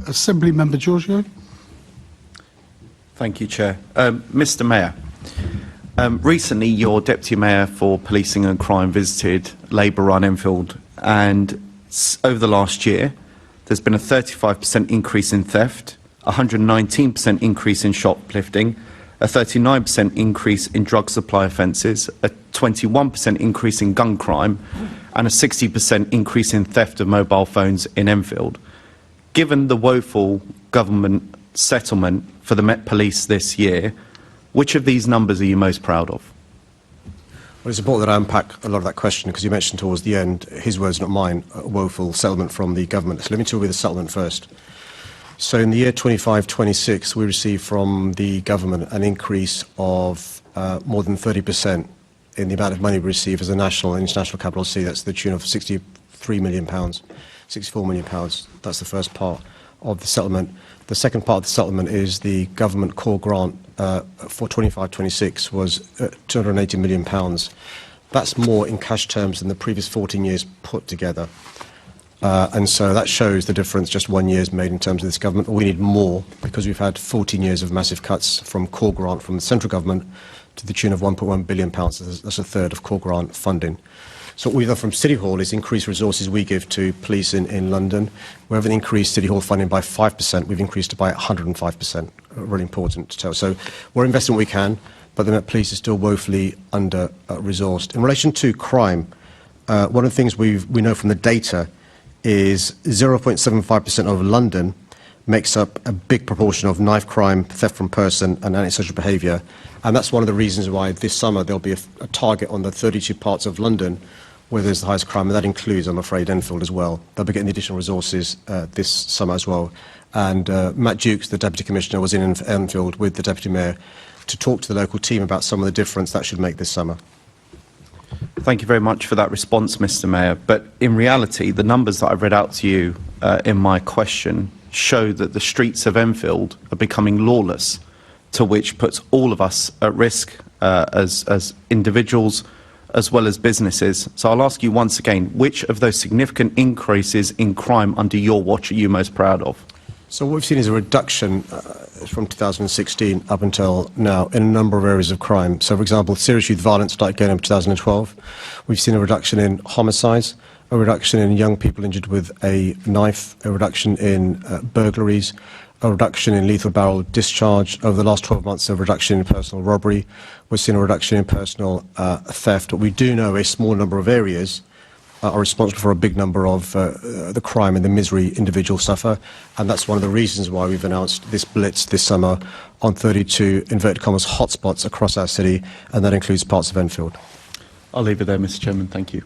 Assembly Member Giorgio. Thank you, Chair. Mr Mayor, recently your Deputy Mayor for Policing and Crime visited Labour-run Enfield, and over the last year there's been a 35% increase in theft, a 119% increase in shoplifting, a 39% increase in drug supply offences, a 21% increase in gun crime, and a 60% increase in theft of mobile phones in Enfield. Given the woeful government settlement for the Met Police this year, which of these numbers are you most proud of? Well, it's important that I unpack a lot of that question, because you mentioned towards the end, his words, not mine, a woeful settlement from the government. So let me deal with the settlement first. So in the year 25-26, we received from the government an increase of more than 30% in the amount of money we receive as a national and international capital C. That's the tune of £63 million, £64 million. That's the first part of the settlement. The second part of the settlement is the government core grant for 25-26 was £280 million. That's more in cash terms than the previous 14 years put together. And so that shows the difference just 1 year's made in terms of this government. We need more, because we've had 14 years of massive cuts from core grant from the central government to the tune of £1.1 billion. That's a third of core grant funding. So what we've done from City Hall is increase resources we give to police in London. We haven't increased City Hall funding by 5%, we've increased it by 105%. Really important to tell. So we're investing what we can, but the Met Police is still woefully under-resourced. In relation to crime, one of the things we know from the data is 0.75% of London makes up a big proportion of knife crime, theft from person, and antisocial behaviour. And that's one of the reasons why this summer there'll be a target on the 32 parts of London where there's the highest crime, and that includes, I'm afraid, Enfield as well. They'll be getting the additional resources this summer as well. And Matt Dukes, the Deputy Commissioner, was in Enfield with the Deputy Mayor to talk to the local team about some of the difference that should make this summer. Thank you very much for that response, Mr Mayor. But in reality, the numbers that I've read out to you in my question show that the streets of Enfield are becoming lawless, to which puts all of us at risk as individuals as well as businesses. So I'll ask you once again, which of those significant increases in crime under your watch are you most proud of? So what we've seen is a reduction from 2016 up until now in a number of areas of crime. So, for example, serious youth violence started going up in 2012. We've seen a reduction in homicides, a reduction in young people injured with a knife, a reduction in burglaries, a reduction in lethal barrel discharge. Over the last 12 months, a reduction in personal robbery. We've seen a reduction in personal theft. But we do know a small number of areas are responsible for a big number of the crime and the misery individuals suffer. And that's one of the reasons why we've announced this blitz this summer on 32, inverted commas, hotspots across our city, and that includes parts of Enfield. I'll leave it there, Mr Chairman. Thank you.